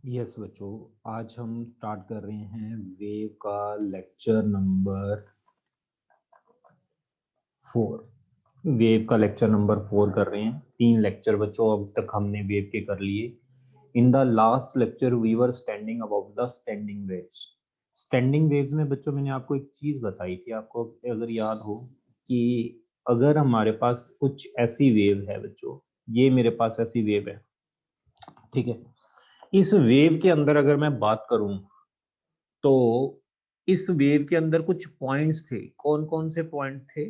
Yes बच्चों, आज हम स्टार्ट कर रहे हैं वेव का लेक्चर नंबर 4। वेव का लेक्चर नंबर 4 कर रहे हैं। 3 लेक्चर बच्चों अब तक हमने वेव के कर लिए। In the last lecture we were standing about the standing waves. Standing waves में बच्चों मैंने आपको एक चीज बताई थी, आपको अगर याद हो कि अगर हमारे पास कुछ ऐसी वेव है बच्चों, ये मेरे पास ऐसी वेव है, ठीक है। इस वेव के अंदर अगर मैं बात करूं तो इस वेव के अंदर कुछ पॉइंट्स थे। कौन कौन से पॉइंट थे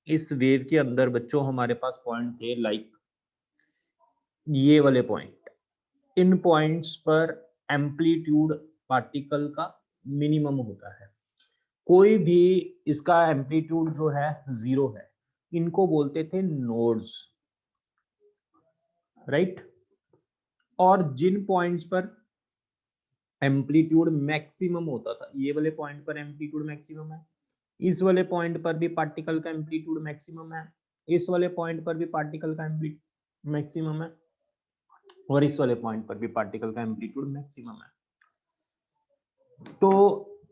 इस वेव के अंदर बच्चों? हमारे पास पॉइंट थे लाइक ये वाले पॉइंट। इन पॉइंट्स पर एम्पलीट्यूड पार्टिकल का मिनिमम होता है। कोई भी इसका एम्पलीट्यूड जो है 0 है। इनको बोलते थे नोड्स, राइट। और जिन पॉइंट्स पर एम्पलीट्यूड मैक्सिमम होता था, ये वाले पॉइंट पर एम्पलीट्यूड मैक्सिमम है, इस वाले पॉइंट पर भी पार्टिकल का एम्पलीट्यूड मैक्सिमम है, इस वाले पॉइंट पर भी पार्टिकल का एम्पलीट्यूड मैक्सिमम है, और इस वाले पॉइंट पर भी पार्टिकल का एम्पलीट्यूड मैक्सिमम है। तो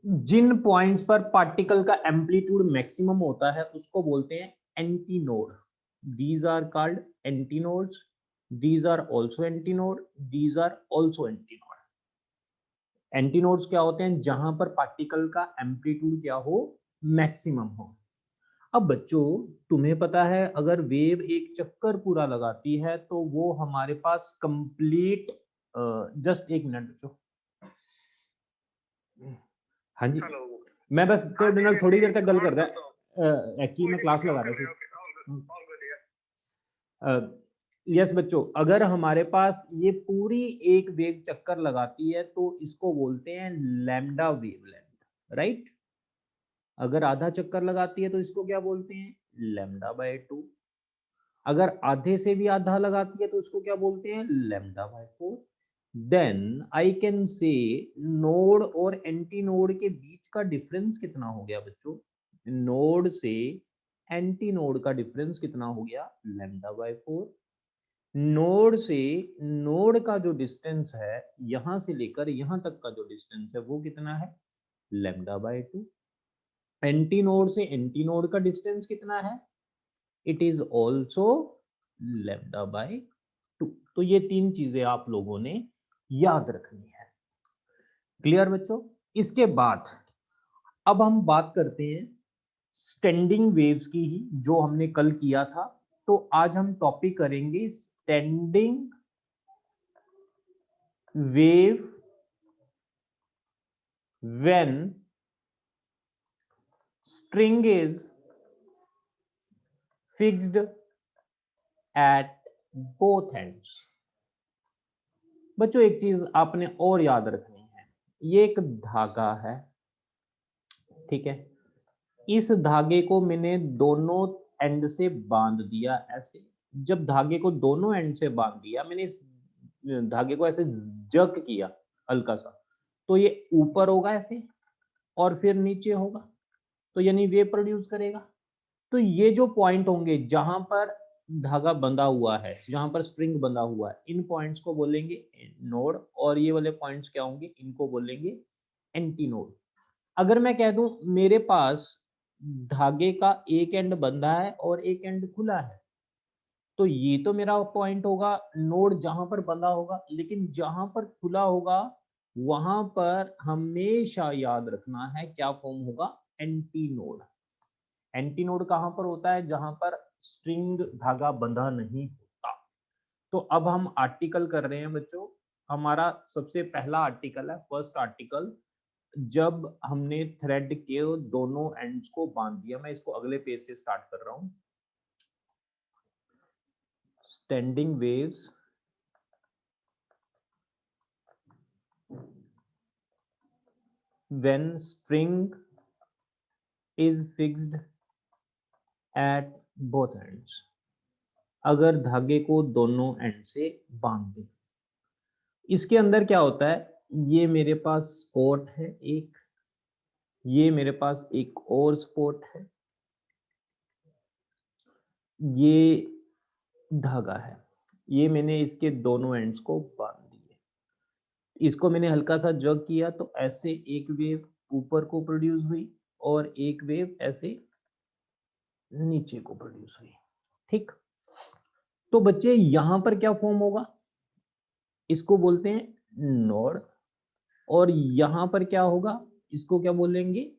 जिन पॉइंट्स पर पार्टिकल का एम्पलीट्यूड मैक्सिमम होता है उसको बोलते हैं antinode. These are called antinodes, these are also antinode, these are also antinode. Antinodes क्या होते हैं? जहां पर पार्टिकल का एम्पलीट्यूड क्या हो, मैक्सिमम हो। अब बच्चों तुम्हें पता है अगर वेव एक चक्कर पूरा लगाती है तो वो हमारे पास कंप्लीट, जस्ट एक मिनट बच्चों, हाँ जी, मैं बस थोड़ी देर तक गल कर रहा एक्चुअली मैं क्लास लगा रहा था। यस बच्चों, अगर हमारे पास ये पूरी एक वेव चक्कर लगाती है तो इसको बोलते हैं लैम्डा वेवलेंथ, राइट। अगर आधा चक्कर लगाती है तो इसको क्या बोलते हैं? λ/2। अगर आधे से भी आधा लगाती है तो उसको क्या बोलते हैं? λ/4। Then I can say node और एंटी नोड के बीच का डिफरेंस कितना हो गया बच्चों? नोड से एंटी नोड का डिफरेंस कितना हो गया? λ/4। नोड से नोड का जो डिस्टेंस है, यहां से लेकर यहां तक का जो डिस्टेंस है वो कितना है? λ/2। एंटी नोड से एंटी नोड का डिस्टेंस कितना है? It is also λ/2। तो ये 3 चीजें आप लोगों ने याद रखनी है। क्लियर बच्चों? इसके बाद अब हम बात करते हैं स्टैंडिंग वेव्स की ही, जो हमने कल किया था। तो आज हम टॉपिक करेंगे standing wave when string is fixed at both ends. बच्चों एक चीज आपने और याद रखनी है, ये एक धागा है, ठीक है। इस धागे को मैंने दोनों एंड से बांध दिया ऐसे। जब धागे को दोनों एंड से बांध दिया, मैंने इस धागे को ऐसे जक किया हल्का सा, तो ये ऊपर होगा ऐसे और फिर नीचे होगा, तो यानी वेव प्रोड्यूस करेगा। तो ये जो पॉइंट होंगे जहां पर धागा बंधा हुआ है, जहां पर स्ट्रिंग बंधा हुआ है, इन पॉइंट्स को बोलेंगे नोड, और ये वाले पॉइंट्स क्या होंगे? इनको बोलेंगे एंटी नोड। अगर मैं कह दूं मेरे पास धागे का एक एंड बंधा है और एक एंड खुला है, तो ये तो मेरा पॉइंट होगा नोड जहां पर बंधा होगा, लेकिन जहां पर खुला होगा वहां पर हमेशा याद रखना है क्या फॉर्म होगा? Anti node. एंटी नोड कहां पर होता है? जहां पर स्ट्रिंग धागा बंधा नहीं होता। तो अब हम आर्टिकल कर रहे हैं बच्चों। हमारा सबसे पहला आर्टिकल है, फर्स्ट आर्टिकल, जब हमने थ्रेड के दोनों एंड्स को बांध दिया। मैं इसको अगले पेज से स्टार्ट कर रहा हूं। Standing waves when string is fixed at both ends। अगर धागे को दोनों एंड से बांध दें, इसके अंदर क्या होता है? ये मेरे पास स्पॉट है एक, ये मेरे पास एक और स्पॉट है, ये धागा है, ये मैंने इसके दोनों एंड्स को बांध दिए। इसको मैंने हल्का सा जग किया तो ऐसे एक वेव ऊपर को प्रोड्यूस हुई और एक वेव ऐसे नीचे को प्रोड्यूस हुई। ठीक, तो बच्चे यहां पर क्या फॉर्म होगा, इसको बोलते हैं नोड, और यहां पर क्या होगा, इसको क्या बोलेंगे,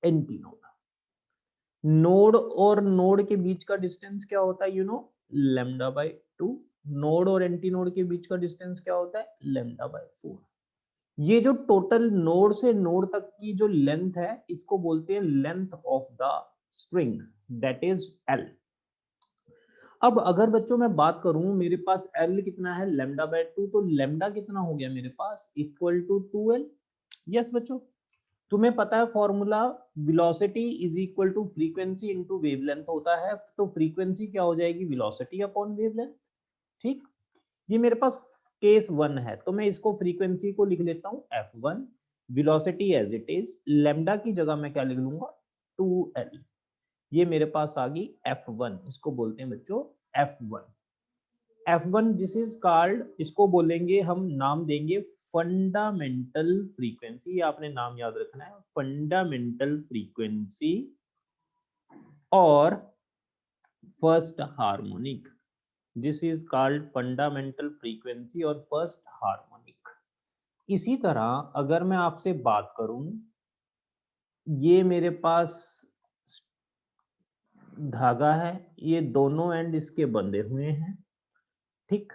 एंटी नोड। नोड और नोड के बीच का डिस्टेंस क्या होता है, लैम्डा बाय 2। नोड और एंटी नोड के बीच का डिस्टेंस क्या होता है, लैम्डा बाय 4। ये जो टोटल नोड से नोड तक की जो लेंथ है, इसको बोलते हैं length of the string, that is L. अब अगर बच्चों मैं बात करूं, मेरे पास एल कितना है, लैम्डा बाय 2, तो लैम्डा कितना हो गया मेरे पास, इक्वल टू 2l। यस बच्चों, तुम्हें पता है formula, velocity is equal to frequency into wavelength होता है, तो फ्रीक्वेंसी क्या हो जाएगी, वेलोसिटी अपॉन वेवलेंथ। ठीक, ये मेरे पास केस 1 है, तो मैं इसको फ्रीक्वेंसी को लिख लेता हूं f1, velocity as it is, lambda की जगह मैं क्या लिख लूंगा, 2l। ये मेरे पास आ गई f1, इसको बोलते हैं बच्चों f1। f1 this is called, इसको बोलेंगे हम, नाम देंगे फंडामेंटल फ्रीक्वेंसी, आपने नाम याद रखना है, फंडामेंटल फ्रीक्वेंसी और first harmonic. This is called fundamental frequency और फर्स्ट हार्मोनिक। इसी तरह अगर मैं आपसे बात करूं, ये मेरे पास धागा है, ये दोनों एंड इसके बंधे हुए हैं। ठीक,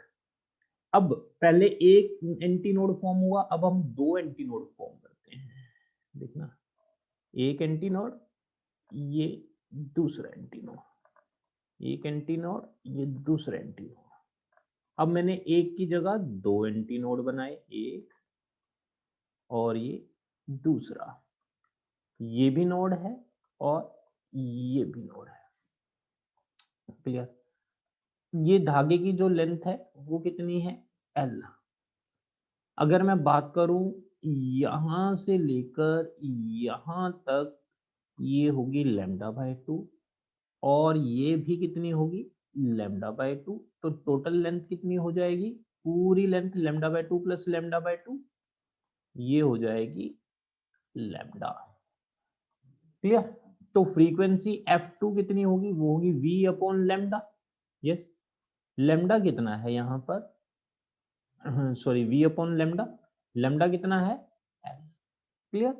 अब पहले एक एंटी नोड फॉर्म हुआ, अब हम दो एंटी नोड फॉर्म करते हैं। देखना, एक एंटी नोड, ये दूसरा एंटी नोड, एक एंटी नोड, ये दूसरा एंटी नोड। अब मैंने एक की जगह दो एंटी नोड बनाए, एक और ये दूसरा, ये भी नोड है और ये भी नोड है। क्लियर, ये धागे की जो लेंथ है वो कितनी है, एल। अगर मैं बात करूं, यहां से लेकर यहां तक, ये होगी लैम्डा बाय 2, और ये भी कितनी होगी, लैम्डा बाय 2। तो टोटल लेंथ कितनी हो जाएगी, पूरी length lambda by 2 plus lambda by 2, ये हो जाएगी लैम्डा। क्लियर, तो फ्रीक्वेंसी f2 कितनी होगी, वो होगी v upon lambda. Yes, lambda कितना है यहाँ पर, sorry v upon lambda, lambda कितना है, l। क्लियर,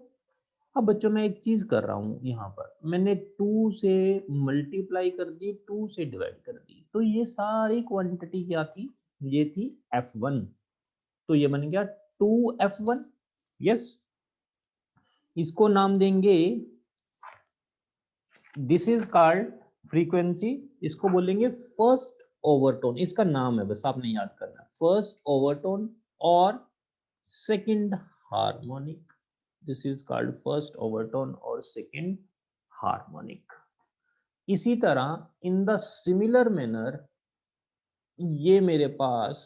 अब बच्चों मैं एक चीज कर रहा हूं, यहाँ पर मैंने 2 से मल्टीप्लाई कर दी, 2 से डिवाइड कर दी, तो ये सारी क्वांटिटी क्या थी, ये थी f1, तो ये बन गया 2f1। यस, इसको नाम देंगे, दिस इज कॉल्ड फ्रीक्वेंसी, इसको बोलेंगे फर्स्ट ओवरटोन, इसका नाम है, बस आपने याद करना, फर्स्ट ओवरटोन और second harmonic. This is called first overtone और सेकंड हार्मोनिक। इसी तरह इन द सिमिलर मैनर, ये मेरे पास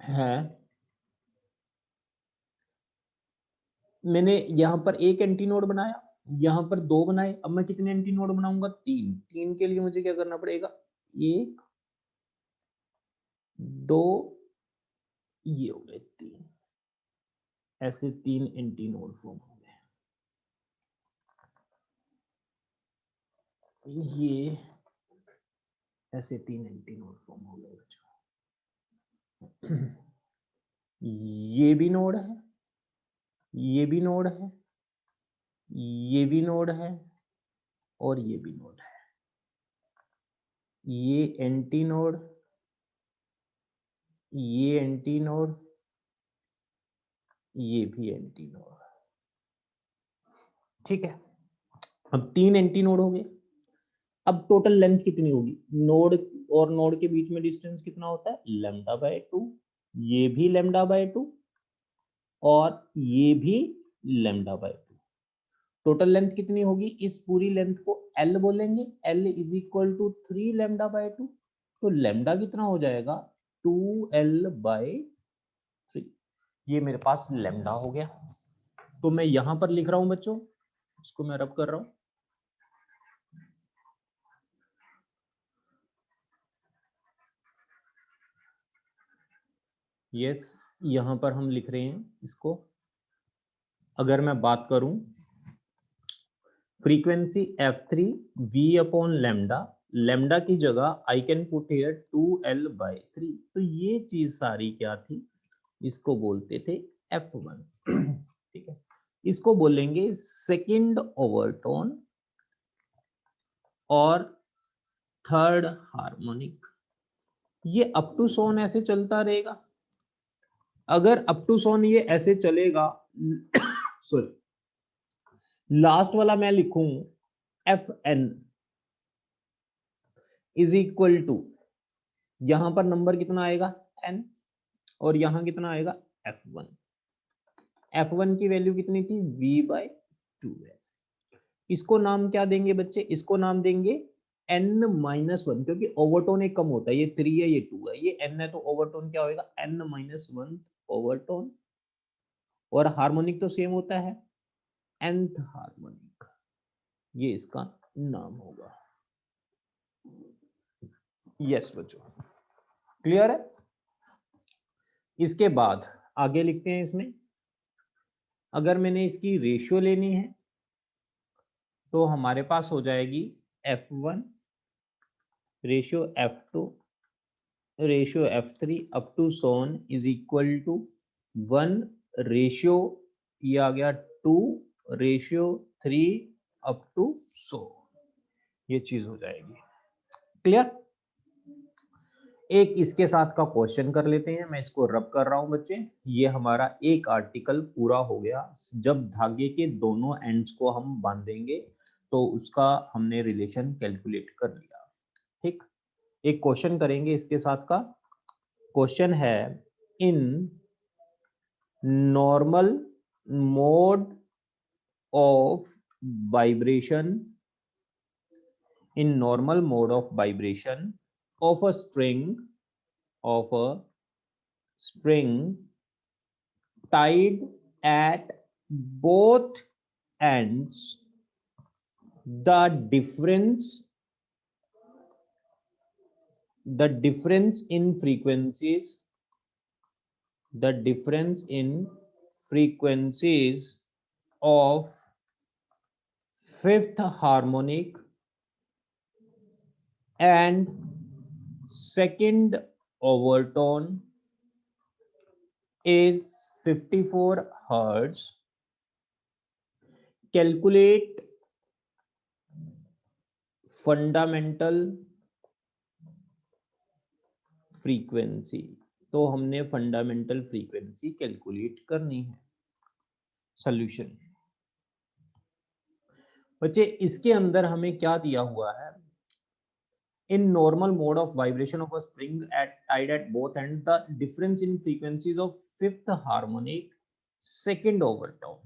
है, मैंने यहां पर एक एंटी नोड बनाया, यहां पर दो बनाए, अब मैं कितने एंटी नोड बनाऊंगा, तीन। तीन के लिए मुझे क्या करना पड़ेगा, एक, दो, ये हो गए तीन, ऐसे तीन एंटी नोड फॉर्म हो गए, ये ऐसे तीन एंटी नोड फॉर्म हो गए बच्चों। ये भी नोड है, ये भी नोड है, ये भी नोड है और ये भी नोड है। ये एंटी नोड, ये एंटी नोड, ये भी एंटी नोड। ठीक है, अब तीन एंटी नोड हो गए। अब टोटल लेंथ कितनी होगी, नोड और नोड के बीच में डिस्टेंस कितना होता है, लैम्डा बाय 2, ये भी लैम्डा बाय 2 और ये भी लैम्डा बाय 2। टोटल लेंथ कितनी होगी, इस पूरी लेंथ को L बोलेंगे, L is equal to 3 lambda by 2, तो लैम्डा कितना हो जाएगा, 2L बाय 3। ये मेरे पास लैम्डा हो गया, तो मैं यहां पर लिख रहा हूं बच्चों, इसको मैं रब कर रहा हूं, यस, यहां पर हम लिख रहे हैं इसको। अगर मैं बात करूं frequency f3 v upon lambda, lambda की जगह I can put here 2l/3, तो ये चीज सारी क्या थी, इसको बोलते थे f1। ठीक है, इसको बोलेंगे सेकंड ओवरटोन और थर्ड हार्मोनिक। ये अप टू सोन ऐसे चलता रहेगा। अगर अप टू सोन ये ऐसे चलेगा, सॉरी, लास्ट वाला मैं लिखूं fn इज इक्वल टू, यहां पर नंबर कितना आएगा n, और यहां कितना आएगा f1। f1 की वैल्यू कितनी थी v/2 है। इसको नाम क्या देंगे बच्चे, इसको नाम देंगे n-1, क्योंकि ओवरटोन एक कम होता है, ये 3 है ये 2 है, ये n है, तो ओवरटोन क्या होगा n-1 ओवरटोन, और हार्मोनिक तो सेम होता है nth हार्मोनिक, ये इसका नाम होगा। यस बच्चों, क्लियर है। इसके बाद आगे लिखते हैं इसमें, अगर मैंने इसकी रेशियो लेनी है तो हमारे पास हो जाएगी f1 ratio f2 ratio f3 up to so on is equal to 1 ratio, ये आ गया 2 रेशियो 3 अप टू सोन, ये चीज हो जाएगी। क्लियर। एक इसके साथ का क्वेश्चन कर लेते हैं, मैं इसको रब कर रहा हूं बच्चे। ये हमारा एक आर्टिकल पूरा हो गया। जब धागे के दोनों एंड्स को हम बांधेंगे तो उसका हमने रिलेशन कैलकुलेट कर लिया। ठीक, एक क्वेश्चन करेंगे इसके साथ का। क्वेश्चन है, in normal mode of vibration, in normal mode of vibration of a string tied at both ends, the difference in frequencies of fifth harmonic and second overtone is 54 hertz. Calculate fundamental frequency। तो हमने fundamental frequency calculate करनी है। Solution बच्चे, इसके अंदर हमें क्या दिया हुआ है, in normal mode of vibration of a string tied at both ends, the difference in frequencies of fifth harmonic second overtone।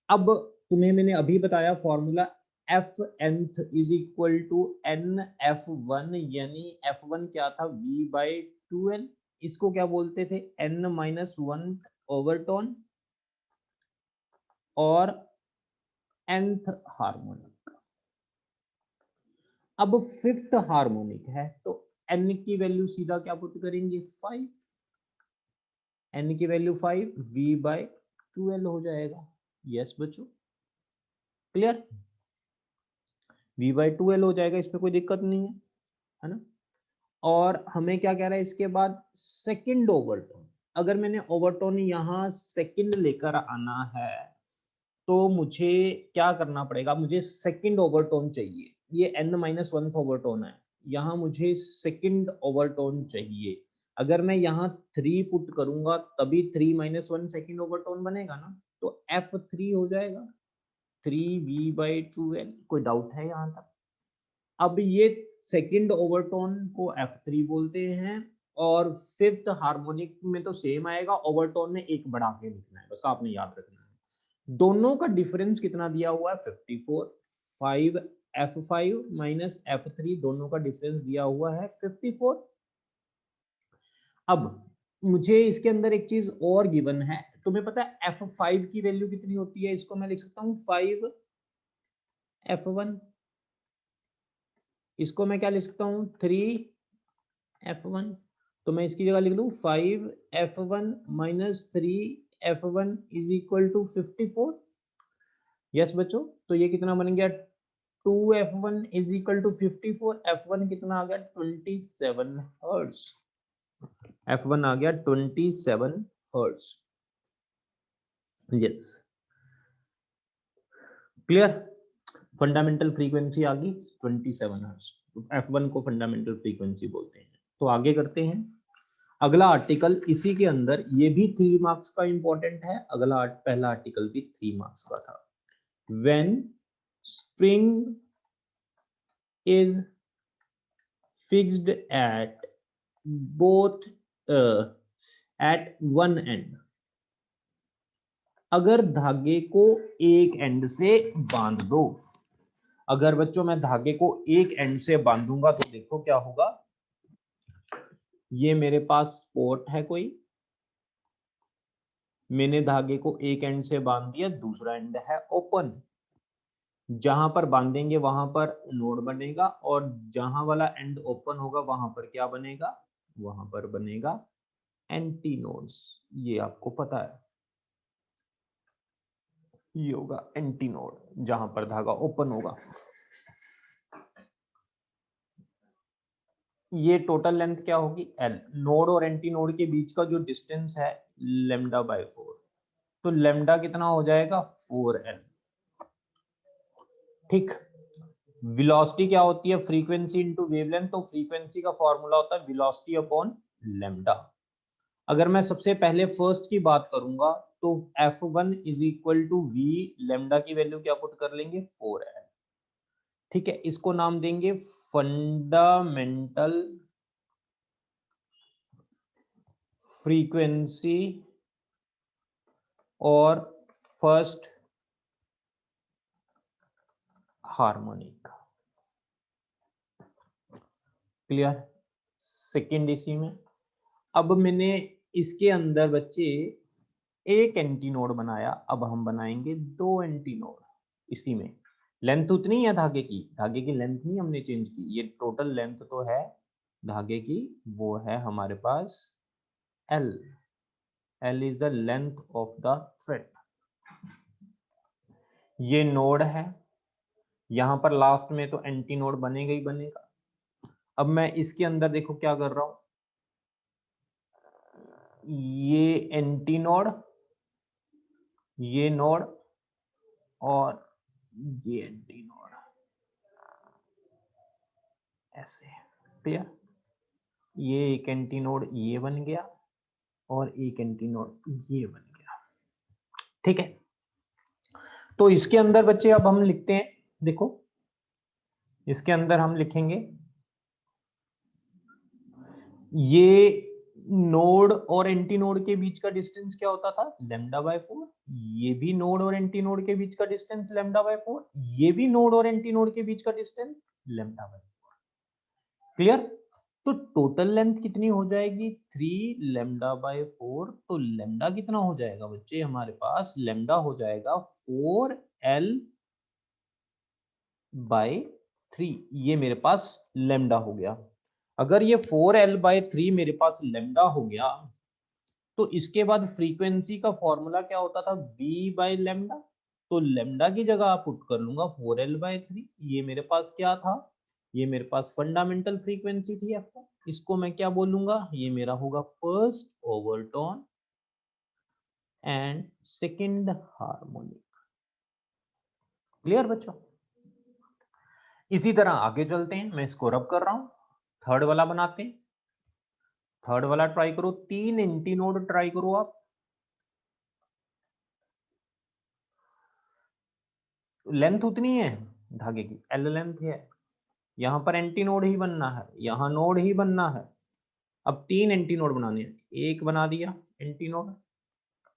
अब तुम्हें मैंने अभी बताया formula F nth is equal to N f1, यानी f1 क्या था v/2l, इसको क्या बोलते थे n-1 ओवरटोन और nth हार्मोनिक। अब फिफ्थ हार्मोनिक है तो n की वैल्यू सीधा क्या पुट करेंगे 5, n की वैल्यू 5 v/2l हो जाएगा। यस बच्चों, क्लियर, v/2l हो जाएगा, इसमें कोई दिक्कत नहीं है ना। और हमें क्या कह रहा है इसके बाद, सेकंड ओवरटोन। अगर मैंने ओवरटोन यहाँ सेकंड लेकर आना है तो मुझे क्या करना पड़ेगा, मुझे सेकंड ओवरटोन चाहिए। ये n-1 ओवरटोन है, यहाँ मुझे सेकंड ओवरटोन चाहिए। अगर मैं यहाँ 3 पुट करूंगा तभी 3-1 सेकंड ओवरटोन बनेगा ना, तो f3 हो जाएगा 3v/2l। कोई डाउट है यहाँ तक। अब ये सेकंड ओवरटोन को f3 बोलते हैं, और फिफ्थ हार्मोनिक में तो सेम आएगा, ओवरटोन में एक बढ़ा के लिखना है, बस आपने याद रखना है। दोनों का डिफरेंस कितना दिया हुआ है 54, 5 f5 माइनस f3, दोनों का डिफरेंस दिया हुआ है 54। अब मुझे इसके अंदर एक चीज और गिवन है, तुम्हें पता है f5 की वैल्यू कितनी होती है, इसको मैं लिख सकता हूं 5 f1, इसको मैं क्या लिख सकता हूं 3 f1। तो मैं इसकी जगह लिख दूं 5f1 minus 3f1 is equal to 54। Yes बच्चों, तो ये कितना बन गया 2f1 is equal to 54। f1 कितना आ गया 27 हर्ट्ज। f1 आ गया 27 hertz. Yes clear. Fundamental frequency आ गई 27 हर्ट्ज। f1 को फंडामेंटल फ्रीक्वेंसी बोलते हैं। तो आगे करते हैं अगला आर्टिकल। इसी के अंदर ये भी 3 मार्क्स का इंपॉर्टेंट है। अगला पहला आर्टिकल भी 3 मार्क्स का था। When string is fixed at both at one end, अगर धागे को एक एंड से बांध दो। अगर बच्चों मैं धागे को एक एंड से बांधूंगा तो देखो क्या होगा। ये मेरे पास पोर्ट है कोई, मैंने धागे को एक एंड से बांध दिया, दूसरा एंड है ओपन। जहां पर बांधेंगे वहां पर नोड बनेगा और जहां वाला एंड ओपन होगा वहां पर क्या बनेगा, वहां पर बनेगा एंटी नोड्स। ये आपको पता है, ये होगा एंटी नोड जहां पर धागा ओपन होगा। ये टोटल लेंथ क्या होगी L। नोड और एंटी नोड के बीच का जो डिस्टेंस है लेमडा बाय 4, तो लेमडा कितना हो जाएगा 4L। ठीक। वेलोसिटी क्या होती है फ्रीक्वेंसी इनटू वेवलेंथ, तो फ्रीक्वेंसी का फॉर्मूला होता है वेलोसिटी अपॉन लेमडा। अगर मैं सबसे पहले फर्स्ट की बात करूंगा तो F1 is equal to V, lambda की वैल्यू क्या पुट कर लेंगे 4L। ठीक है, इसको नाम देंगे फंडामेंटल फ्रीक्वेंसी और फर्स्ट हार्मोनिक। क्लियर। सेकेंड इसी में अब मैंने इसके अंदर बच्चे एक एंटी नोड बनाया, अब हम बनाएंगे 2 एंटी नोड। इसी में लेंथ उतनी है धागे की लेंथ नहीं हमने चेंज की, ये टोटल लेंथ तो है धागे की, वो है हमारे पास L। L is the length of the thread. ये नोड है, यहां पर लास्ट में तो एंटी नोड बनेगा ही बनेगा। अब मैं इसके अंदर देखो क्या कर रहा हूं, ये एंटी नोड, ये नोड और ये एंटी नोड, ऐसे। क्लियर। ये एक एंटी नोड ये बन गया और एक एंटी नोड ये बन गया। ठीक है, तो इसके अंदर बच्चे अब हम लिखते हैं, देखो इसके अंदर हम लिखेंगे ये नोड और एंटी नोड के बीच का डिस्टेंस क्या होता था लेमडा बाय 4। ये भी नोड और एंटी नोड के बीच का डिस्टेंस लेमडा बाय 4, ये भी नोड और एंटी नोड के बीच का डिस्टेंस लेमडा बाय 4। क्लियर। तो टोटल लेंथ कितनी हो जाएगी 3 लेमडा बाय 4। तो लेमडा कितना हो जाएगा बच्चे हमारे पास, लेमडा हो जाएगा 4L बाय 3। ये मेरे पास लेमडा हो गया। अगर ये 4L बाय 3 मेरे पास लेमडा हो गया तो इसके बाद फ्रीक्वेंसी का फॉर्मूला क्या होता था V बाय लेमडा। तो लेमडा की जगह आप पुट कर लूंगा 4L बाय 3। ये मेरे पास क्या था, ये मेरे पास फंडामेंटल फ्रीक्वेंसी थी F1। इसको मैं क्या बोलूंगा, ये मेरा होगा first overtone and second harmonic. Clear बच्चों। इसी तरह आगे चलते हैं, मैं इसको रब कर रहा हूं, थर्ड वाला बनाते हैं। थर्ड वाला ट्राई करो, 3 एंटी नोड ट्राई करो आप। लेंथ उतनी है धागे की, L लेंथ है, यहां पर एंटी नोड ही बनना है, यहां नोड ही बनना है। अब 3 एंटी नोड बनाने हैं, एक बना दिया एंटी नोड,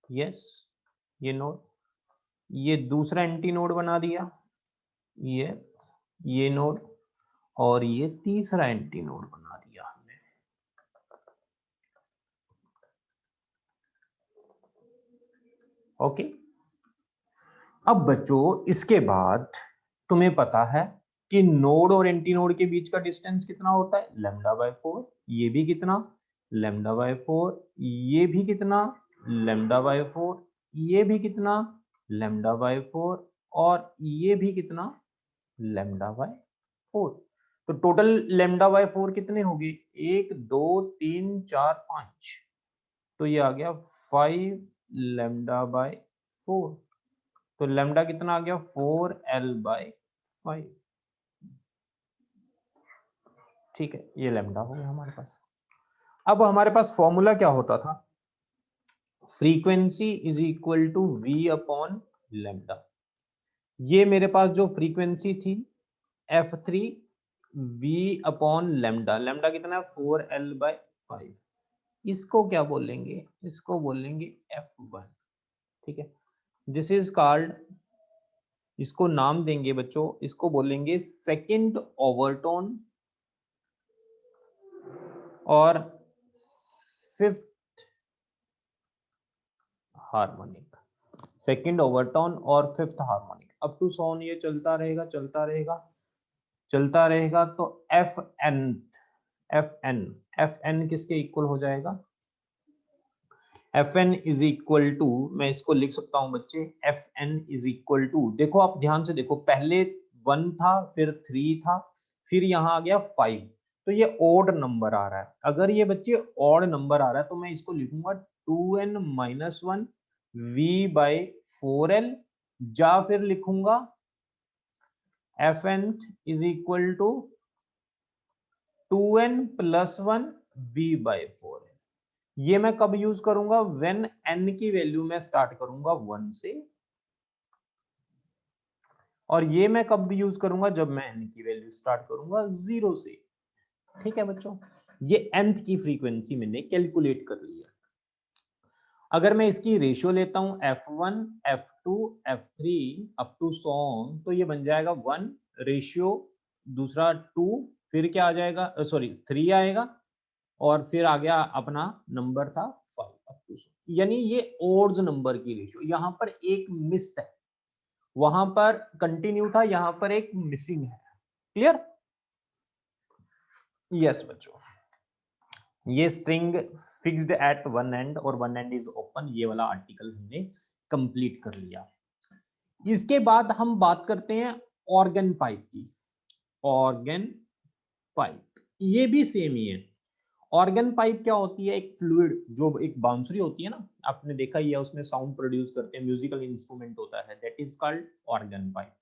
यस ये नोड, ये दूसरा एंटी नोड बना दिया, यस ये नोड, और ये तीसरा एंटी नोड बना दिया हमने। ओके। अब बच्चों इसके बाद तुम्हें पता है कि नोड और एंटी नोड के बीच का डिस्टेंस कितना होता है लेमडा बाय 4। ये भी कितना लैम्डा बाय 4, ये भी कितना, लैम्डा बाय 4, ये भी कितना, लैम्डा बाय 4, और ये भी कितना, लैम्डा बाय 4। तो टोटल लैम्डा बाय 4 कितने हो गए, 1 2 3 4 5, तो ये आ गया 5 लैम्डा बाय 4। तो लैम्डा कितना आ गया, 4l बाय 5। ठीक है, ये लैम्डा हो गया हमारे पास। अब हमारे पास फॉर्मूला क्या होता था, frequency is equal to v upon lambda. ये मेरे पास जो फ्रीक्वेंसी थी f3 v upon lambda, lambda कितना है 4l बाय 5, इसको क्या बोलेंगे, इसको बोलेंगे f1। ठीक है, दिस इज कॉल्ड, इसको नाम देंगे बच्चों, इसको बोलेंगे सेकंड ओवरटोन और फिफ्थ हार्मोनिक। सेकंड ओवरटोन और fifth harmonic, up to so on ये चलता रहेगा चलता रहेगा चलता रहेगा। तो एफ एन एफ एन किसके इक्वल हो जाएगा, F N is equal to, मैं इसको लिख सकता हूं बच्चे, F N is equal to, देखो आप ध्यान से देखो, पहले 1 था, फिर 3 था, फिर यहां आ गया 5, तो ये ऑड नंबर आ रहा है। अगर ये बच्चे ऑड नंबर आ रहा है तो मैं इसको लिखूंगा 2n minus 1 v by 4l, या फिर लिखूंगा F N is equal to 2n plus 1 v by 4l। ये मैं कब यूज करूंगा, व्हेन n की वैल्यू मैं स्टार्ट करूंगा 1 से, और ये मैं कब यूज करूंगा, जब मैं n की वैल्यू स्टार्ट करूंगा 0 से। ठीक है बच्चों, ये nth की फ्रीक्वेंसी मैंने कैलकुलेट कर लिया। अगर मैं इसकी रेशियो लेता हूं f1 f2 f3 up to so on, तो ये बन जाएगा 1 रेशियो, दूसरा 2, फिर क्या आ जाएगा, सॉरी 3 आएगा, और फिर आ गया अपना नंबर था 5 अप टू सो, यानी ये ओड्स नंबर की रेशियो। यहां पर एक मिस है, वहां पर कंटिन्यू था, यहां पर एक मिसिंग है। क्लियर, यस बच्चों, ये string fixed at one and और वन एंड इज ओपन, ये वाला आर्टिकल हमने कंप्लीट कर लिया। इसके बाद हम बात करते हैं ऑर्गन पाइप की। ऑर्गन पाइप ये भी सेम ही है। ऑर्गन पाइप क्या होती है, एक फ्लूइड, जो एक बांसुरी होती है ना, आपने देखा ही है, उसमें साउंड प्रोड्यूस करते हैं, म्यूजिकल इंस्ट्रूमेंट होता है, that is called organ pipe.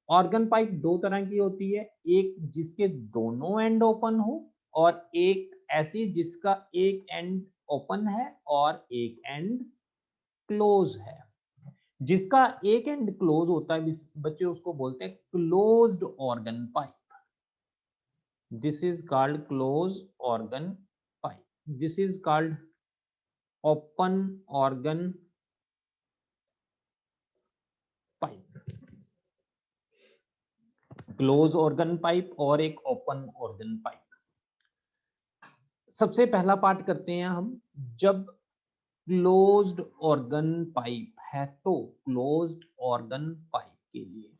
Organ pipe दो तरह की होती है, एक जिसके दोनों एंड ओपन हो, और एक ऐसी जिसका एक एंड ओपन है और एक एंड क्लोज है। जिसका एक एंड क्लोज होता है बच्चे, उसको बोलते हैं closed organ pipe. This is called close organ pipe, this is called open organ pipe. Close organ pipe और एक ओपन ऑर्गन पाइप। सबसे पहला पार्ट करते हैं हम, जब क्लोज्ड ऑर्गन पाइप है तो क्लोज्ड ऑर्गन पाइप के लिए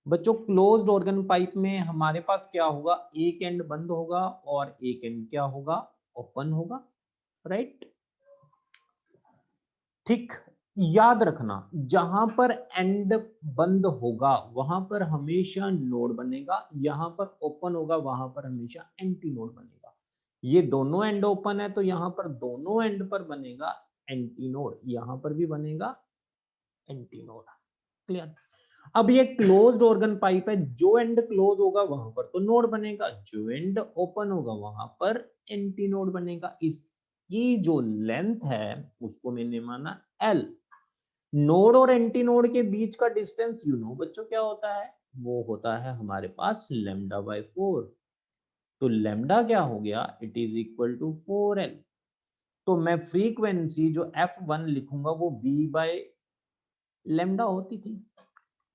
बच्चों, क्लोज्ड ऑर्गन पाइप में हमारे पास क्या होगा, एक एंड बंद होगा और एक एंड क्या होगा, ओपन होगा, राइट। ठीक, याद रखना, जहां पर एंड बंद होगा वहां पर हमेशा नोड बनेगा, यहां पर ओपन होगा वहां पर हमेशा एंटी नोड बनेगा। ये दोनों एंड ओपन है तो यहां पर दोनों एंड पर बनेगा एंटी नोड, यहां पर भी बनेगा एंटी नोड। क्लियर। अब ये क्लोज्ड ऑर्गन पाइप है, जो एंड क्लोज होगा वहां पर तो नोड बनेगा, जो एंड ओपन होगा वहां पर एंटी नोड बनेगा। इसकी जो लेंथ है उसको मैंने माना एल। नोड और एंटी नोड के बीच का डिस्टेंस यू नो बच्चों क्या होता है, वो होता है हमारे पास लैम्डा बाय 4। तो लैम्डा क्या हो गया, it is equal to 4l। तो मैं फ्रीक्वेंसी जो f1 लिखूंगा वो v बाय लैम्डा होती थी।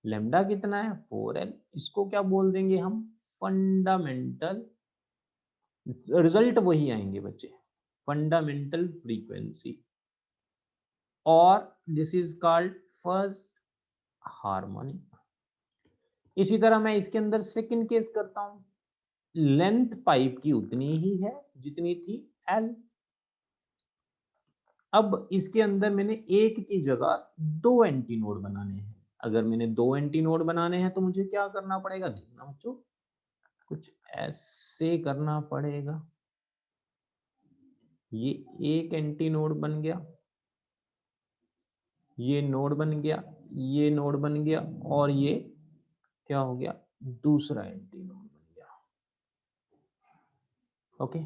लैम्डा कितना है 4l, इसको क्या बोल देंगे हम, फंडामेंटल, रिजल्ट वही आएंगे बच्चे, फंडामेंटल फ्रीक्वेंसी, और this is called first harmonic. इसी तरह मैं इसके अंदर सेकंड केस करता हूं, लेंथ पाइप की उतनी ही है जितनी थी एल। अब इसके अंदर मैंने एक की जगह दो एंटी नोड बनाने हैं। अगर मैंने दो एंटी नोड बनाने हैं तो मुझे क्या करना पड़ेगा, देखना बच्चों, कुछ ऐसे करना पड़ेगा। ये एक एंटी नोड बन गया, ये नोड बन गया, ये नोड बन गया, और ये क्या हो गया, दूसरा एंटी नोड बन गया। ओके,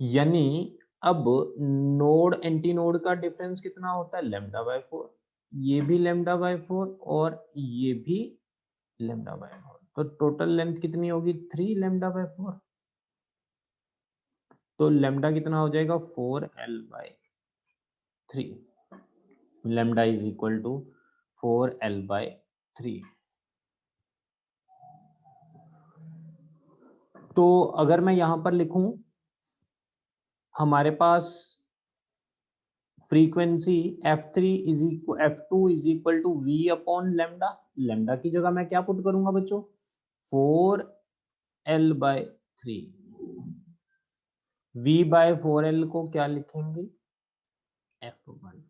यानी अब नोड एंटी नोड का डिफरेंस कितना होता है, लैम्डा बाय 4। ये भी लैम्डा बाय 4 और ये भी लैम्डा बाय 4, तो टोटल लेंथ कितनी होगी, 3 लैम्डा बाय 4। तो लैम्डा कितना हो जाएगा, 4l/3। Lambda is equal to 4l/3। तो अगर मैं यहां पर लिखूं, हमारे पास frequency f3 is equal f2 is equal to v upon lambda. Lambda की जगह मैं क्या पुट करूंगा बच्चों, 4l/3। v बाय 4l को क्या लिखेंगे, f1।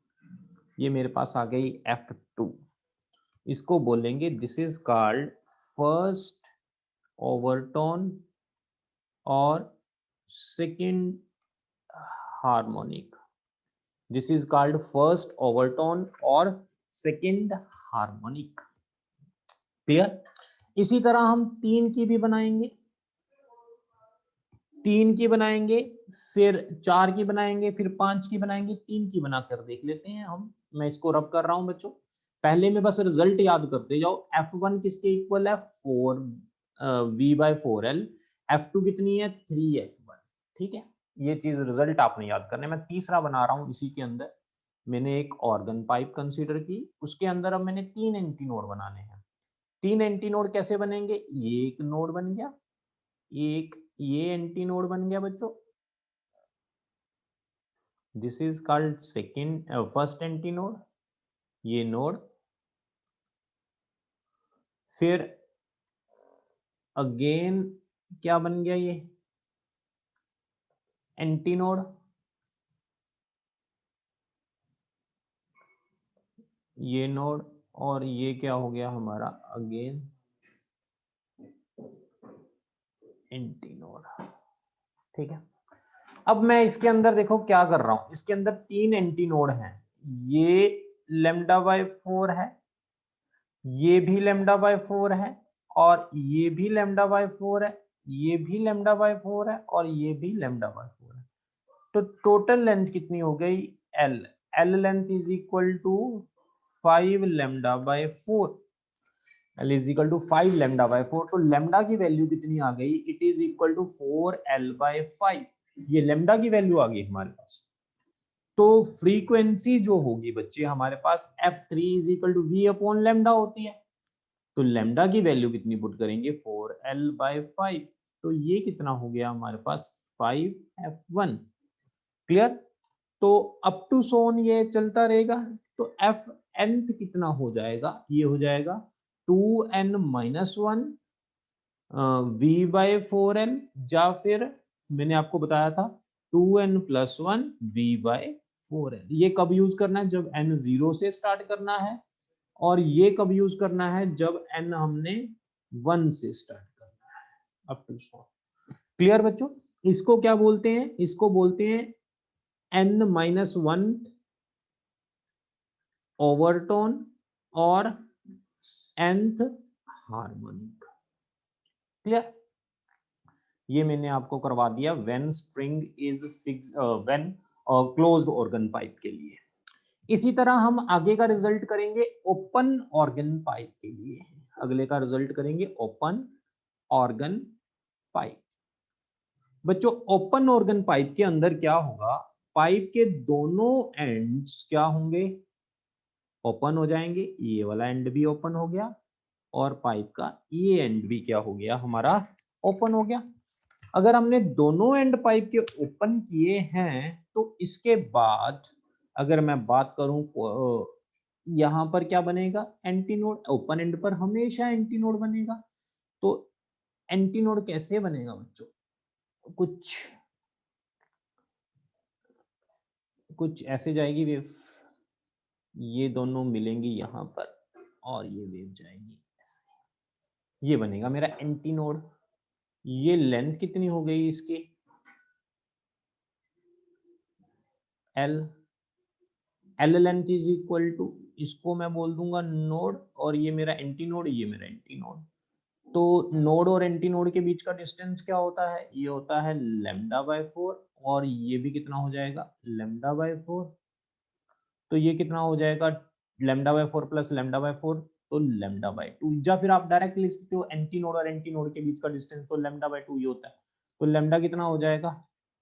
ये मेरे पास आ गई f2। इसको बोलेंगे this is called first overtone और second harmonic. This is called first overtone और सेकंड हार्मोनिक। क्लियर। इसी तरह हम 3 की भी बनाएंगे, 3 की बनाएंगे, फिर 4 की बनाएंगे, फिर 5 की बनाएंगे, 3 की बनाकर देख लेते हैं हम। मैं इसको रब कर रहा हूं बच्चों, पहले में बस रिजल्ट याद करते जाओ। f1 किसके इक्वल है, 4 v/4l। f2 कितनी है, 3f1। ठीक है, ये चीज रिजल्ट आपने याद करने। मैं तीसरा बना रहा हूं, इसी के अंदर मैंने एक ऑर्गन पाइप कंसीडर की, उसके अंदर अब मैंने 3 एंटी नोड बनाने हैं। 3 एंटी नोड कैसे बनेंगे, ये एक नोड बन गया, एक ये एंटी नोड बन गया बच्चों, this is called second first anti node, ये नोड। फिर अगेन क्या बन गया, ये एंटी नोड, ये नोड, और ये क्या हो गया हमारा, अगेन एंटी नोड। ठीक है, अब मैं इसके अंदर देखो क्या कर रहा हूं, इसके अंदर 3 एंटी नोड हैं, ये लैम्डा बाय 4 है, ये भी लैम्डा बाय 4 है, और ये भी लैम्डा बाय 4 है, ये भी लैम्डा बाय 4 है, और ये भी लैम्डा बाय 4 है। तो टोटल लेंथ कितनी हो गई, L. L length is equal to 5 lambda by 4। L is equal to 5 lambda by 4। तो लैम्डा की वैल्यू कितनी आ गई, it is equal to 4l/5। ये लैम्डा की वैल्यू आ गई हमारे पास। तो फ्रीक्वेंसी जो होगी बच्चे हमारे पास f3 is equal to v upon lambda होती है। तो लैम्डा की वैल्यू कितनी पुट करेंगे, 4l/5। तो ये कितना हो गया हमारे पास, 5f1। क्लियर। तो अप टू सोन ये चलता रहेगा। तो एफ nth कितना हो जाएगा, ये हो जाएगा 2n-1 v/4l, या फिर मैंने आपको बताया था 2n+1 v/4l। ये कब यूज करना है, जब n 0 से स्टार्ट करना है, और ये कब यूज करना है, जब n हमने 1 से स्टार्ट करना है, अप टू सो। क्लियर बच्चों। इसको क्या बोलते हैं, इसको बोलते हैं n-1 ओवरटोन और nth हार्मोनिक। क्लियर। ये मैंने आपको करवा दिया when spring is fix, when closed organ pipe के लिए। इसी तरह हम आगे का रिजल्ट करेंगे ओपन ऑर्गन पाइप के लिए। अगले का रिजल्ट करेंगे ओपन ऑर्गन पाइप। बच्चों ओपन ऑर्गन पाइप के अंदर क्या होगा, पाइप के दोनों एंड्स क्या होंगे, ओपन हो जाएंगे। ये वाला एंड भी ओपन हो गया, और पाइप का ये एंड भी क्या हो गया हमारा, ओपन हो गया। अगर हमने दोनों एंड पाइप के ओपन किए हैं, तो इसके बाद अगर मैं बात करूं, यहां पर क्या बनेगा, एंटी नोड। ओपन एंड पर हमेशा एंटी नोड बनेगा। तो एंटी नोड कैसे बनेगा बच्चों? कुछ ऐसे जाएगी वेव, ये दोनों मिलेंगी यहाँ पर और ये वेव जाएगी ऐसे, ये बनेगा मेरा एंटी नोड। ये लेंथ कितनी हो गई इसकी? L। L length is equal to, इसको मैं बोल दूंगा नोड, और ये मेरा एंटी नोड, ये मेरा एंटी नोड। तो नोड और एंटी नोड के बीच का डिस्टेंस क्या होता है? ये होता है λ/4, और ये भी कितना हो जाएगा? λ/4। तो ये कितना हो जाएगा? λ/4 प्लस λ/4, तो λ/2। या फिर आप डायरेक्ट लिख सकते हो एंटी नोड और एंटी नोड के बीच का डिस्टेंस तो λ/2 ये होता है। तो लैम्डा कितना हो जाएगा?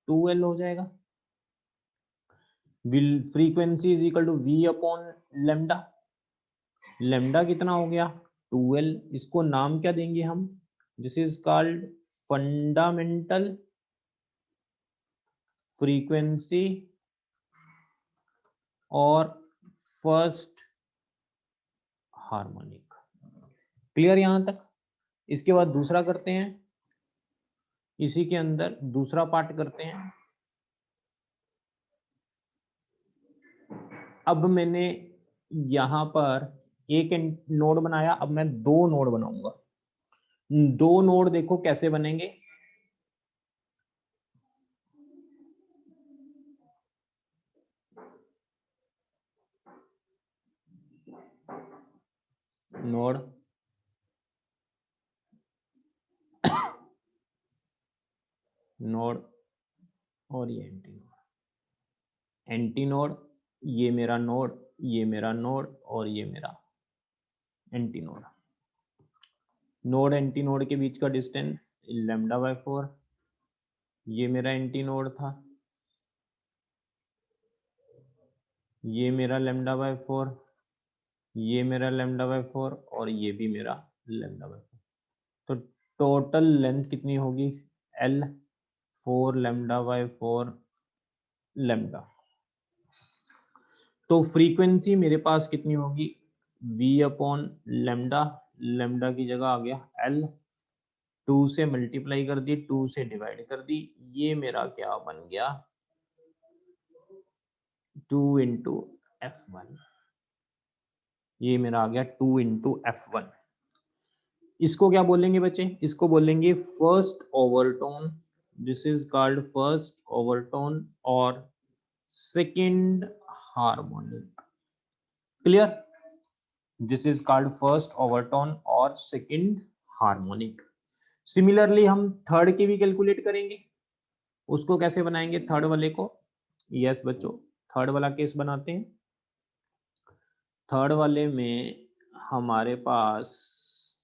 2L हो जाएगा। Will frequency is equal to V upon lambda. Lambda कितना हो गया? 2L। इसको नाम क्या देंगे हम? This is called fundamental frequency और फर्स्ट हार्मोनिक। क्लियर यहां तक? इसके बाद दूसरा करते हैं, इसी के अंदर दूसरा पार्ट करते हैं। अब मैंने यहां पर एक नोड बनाया, अब मैं 2 नोड बनाऊंगा। 2 नोड देखो कैसे बनेंगे। नोड नोड और ये एंटी नोड, एंटी नोड, ये मेरा नोड, ये मेरा नोड, और ये मेरा anti node. Node anti node के बीच का डिस्टेंस λ/4, ये मेरा एंटी नोड था, ये मेरा λ/4, ये मेरा λ/4, और ये भी मेरा λ/4। तो टोटल लेंथ कितनी होगी? L 4 λ/4 lambda. तो फ्रीक्वेंसी मेरे पास कितनी होगी? V अपॉन लैम्डा, लैम्डा की जगह आ गया L, 2 से मल्टीप्लाई कर दी, 2 से डिवाइड कर दी, ये मेरा क्या बन गया? 2 इंटू F1। ये मेरा आ गया 2 इंटू F1। इसको क्या बोलेंगे बच्चे? इसको बोलेंगे first overtone. This is called first overtone और second harmonic. Clear? This is called first overtone और सेकंड हार्मोनिक। सिमिलरली हम थर्ड की भी कैलकुलेट करेंगे। उसको कैसे बनाएंगे थर्ड वाले को? यस बच्चों, थर्ड वाला केस बनाते हैं। थर्ड वाले में हमारे पास,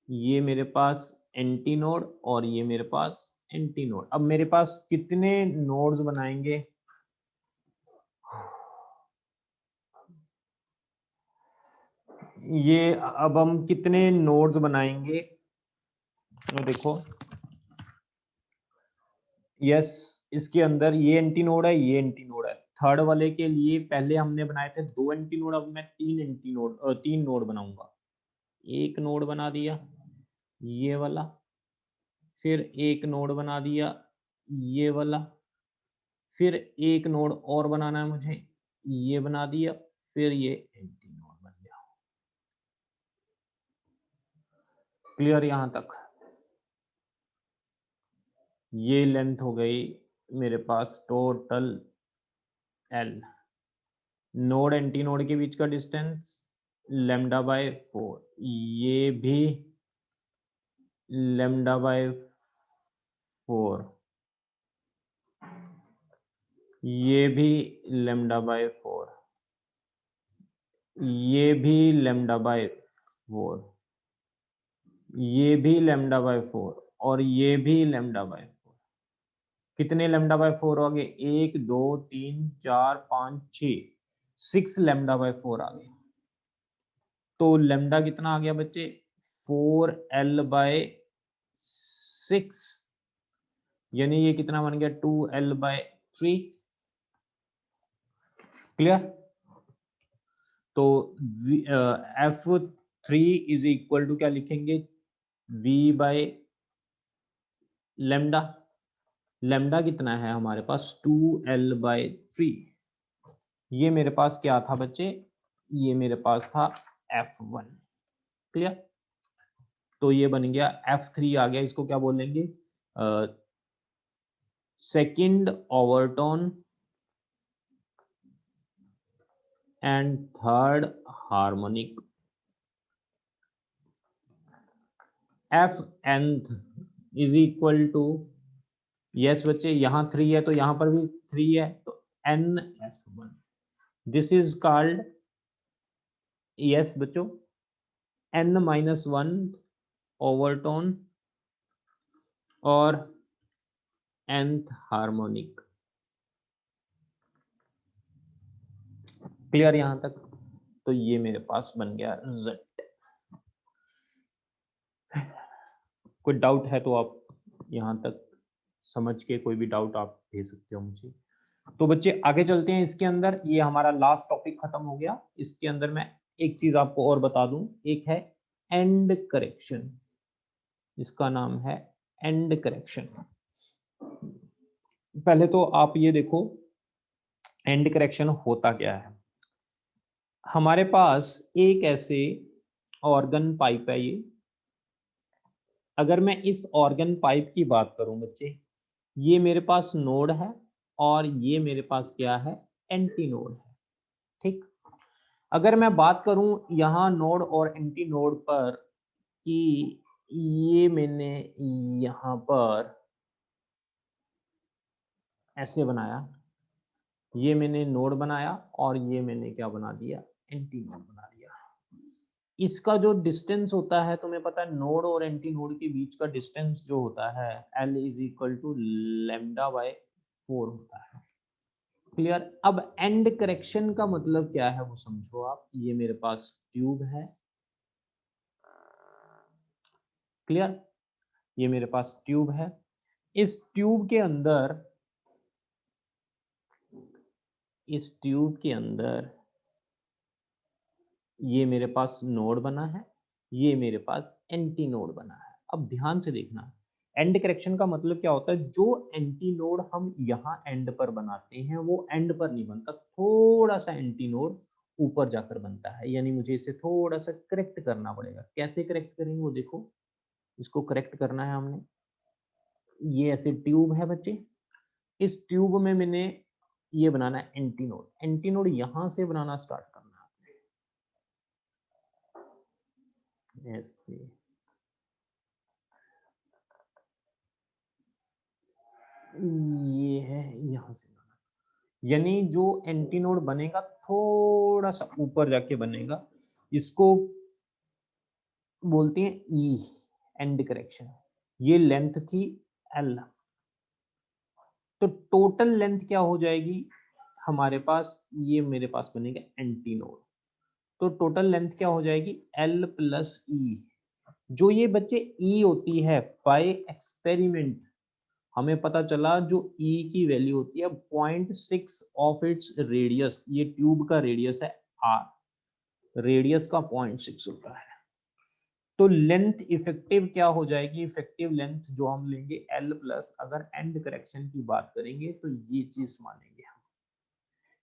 ये मेरे पास एंटी नोड और ये मेरे पास एंटी नोड। अब मेरे पास कितने नोड्स बनाएंगे? ये अब हम कितने नोड्स बनाएंगे? तो देखो, यस, इसके अंदर ये एंटी नोड है, ये एंटी नोड है। थर्ड वाले के लिए पहले हमने बनाए थे 2 एंटी नोड, अब मैं 3 एंटी नोड 3 नोड बनाऊंगा। एक नोड बना दिया ये वाला, फिर एक नोड बना दिया ये वाला, फिर एक नोड और बनाना है मुझे, ये बना दिया, फिर ये एंटी नोड बन गया। क्लियर यहां तक? ये लेंथ हो गई मेरे पास total L। Node anti node के बीच का डिस्टेंस λ/4, ये भी λ/4, ये भी λ/4, ये भी λ/4, ये भी λ/4, और ये भी λ/4। कितने λ/4 आ गए? 1 2 3 4 5 6, 6 λ/4 आ गए। तो लैम्डा कितना आ गया बच्चे? 4L/6, यानी ये कितना बन गया? 2L/3। क्लियर? तो F3 इज इक्वल टू क्या लिखेंगे? V/3 लेमडा, लेमडा कितना है हमारे पास 2l/3। ये मेरे पास क्या था बच्चे, ये मेरे पास था f1। क्लियर, तो ये बन गया f3 आ गया, इसको क्या बोलेंगे, second overtone and third harmonic. F nth is equal to, yes बच्चे यहाँ 3 है तो यहाँ पर भी 3 है, तो NF1। This is called, yes बच्चों, n-1 ओवरटोन और nth हार्मोनिक। क्लियर यहां तक, तो ये मेरे पास बन गया रिजल्ट। कोई डाउट है तो आप यहां तक समझ के कोई भी डाउट आप भेज सकते हो मुझे। तो बच्चे आगे चलते हैं, इसके अंदर ये हमारा लास्ट टॉपिक खत्म हो गया। इसके अंदर मैं एक चीज आपको और बता दूं, एक है एंड करेक्शन, इसका नाम है एंड करेक्शन। पहले तो आप ये देखो एंड करेक्शन होता क्या है। हमारे पास एक ऐसे ऑर्गन पाइप है ये, अगर मैं इस ऑर्गन पाइप की बात करूं बच्चे, ये मेरे पास नोड है और ये मेरे पास क्या है, एंटी नोड है। ठीक, अगर मैं बात करूं यहाँ नोड और एंटी नोड पर कि ये मैंने यहाँ पर ऐसे बनाया, ये मैंने नोड बनाया और ये मैंने क्या बना दिया, एंटी नोड बना दिया। इसका जो डिस्टेंस होता है तुम्हें पता है, नोड और एंटी नोड के बीच का डिस्टेंस जो होता है L इज इक्वल टू λ/4 होता है। क्लियर, अब एंड करेक्शन का मतलब क्या है वो समझो आप। ये मेरे पास ट्यूब है, क्लियर, ये मेरे पास ट्यूब है। इस ट्यूब के अंदर, इस ट्यूब के अंदर ये मेरे पास नोड बना है, ये मेरे पास एंटी नोड बना है। अब ध्यान से देखना, एंड करेक्शन का मतलब क्या होता है, जो एंटी नोड हम यहाँ एंड पर बनाते हैं वो एंड पर नहीं बनता, थोड़ा सा एंटी नोड ऊपर जाकर बनता है, यानी मुझे इसे थोड़ा सा करेक्ट करना पड़ेगा। कैसे करेक्ट करेंगे वो देखो, इसको करेक्ट करना है हमने। ये ऐसे ट्यूब है बच्चे, इस ट्यूब में मैंने ये बनाना है एंटी नोड, एंटी नोड यहां से बनाना स्टार्ट करना है ऐसे। ये है यहां से बनाना, यानी जो एंटी नोड बनेगा थोड़ा सा ऊपर जाके बनेगा, इसको बोलते हैं ई, एंड करेक्शन। ये लेंथ थी एल, तो टोटल लेंथ क्या हो जाएगी हमारे पास, ये मेरे पास बनेगा एंटी नोड, तो टोटल लेंथ क्या हो जाएगी L प्लस ई। जो ये बच्चे ई होती है बाय एक्सपेरिमेंट हमें पता चला, जो ई की वैल्यू होती है 0.6 ऑफ इट्स रेडियस, ये ट्यूब का रेडियस है r, रेडियस का 0.6 होता है। तो लेंथ इफेक्टिव क्या हो जाएगी, इफेक्टिव लेंथ जो हम लेंगे L प्लस, अगर एंड करेक्शन की बात करेंगे तो ये चीज मानेंगे हम।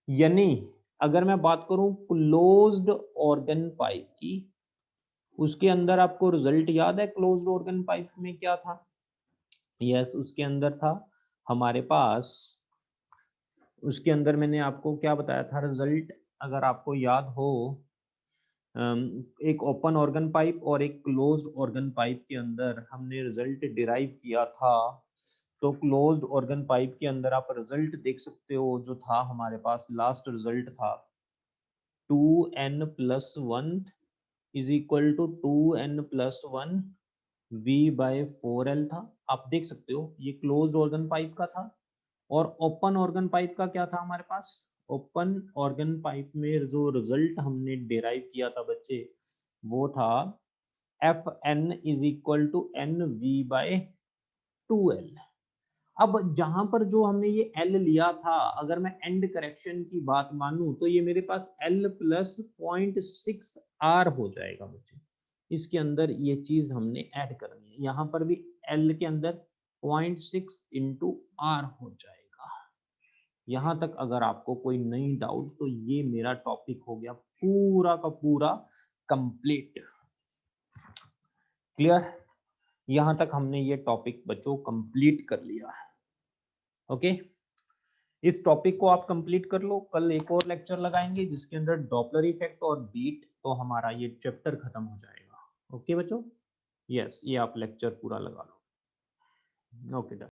यानी अगर मैं बात करूं क्लोज्ड ऑर्गन पाइप की, उसके अंदर आपको रिजल्ट याद है क्लोज्ड ऑर्गन पाइप में क्या था, यस उसके अंदर था हमारे पास, उसके अंदर मैंने आपको क्या बताया था रिजल्ट, अगर आपको याद हो, एक ओपन ऑर्गन पाइप और एक क्लोज्ड ऑर्गन पाइप के अंदर हमने रिजल्ट डिराइव किया था। तो क्लोज्ड ऑर्गन पाइप के अंदर आप रिजल्ट देख सकते हो, जो था हमारे पास लास्ट रिजल्ट था 2n+1 is equal to 2n+1 v/4l था। आप देख सकते हो ये क्लोज्ड ऑर्गन पाइप का था। और ओपन ऑर्गन पाइप का क्या था हमारे पास, ओपन ऑर्गन पाइप में जो रिजल्ट हमने डिराइव किया था बच्चे, वो था Fn is equal to Nv/2l। अब जहां पर जो हमने ये L लिया था, अगर मैं एंड करेक्शन की बात मानूं तो ये मेरे पास L प्लस 0.6 R हो जाएगा बच्चे। इसके अंदर ये चीज हमने ऐड करनी है, यहाँ पर भी L के अंदर 0.6 इंटू आर हो जाएगा। यहां तक अगर आपको कोई नई डाउट, तो ये मेरा टॉपिक हो गया पूरा का पूरा कंप्लीट। क्लियर? यहां तक हमने ये टॉपिक बच्चों कंप्लीट कर लिया है। ओके, इस टॉपिक को आप कंप्लीट कर लो। कल एक और लेक्चर लगाएंगे जिसके अंदर डॉपलर इफेक्ट और बीट, तो हमारा ये चैप्टर खत्म हो जाएगा। ओके बच्चों, यस, ये आप लेक्चर पूरा लगा लो। ओके।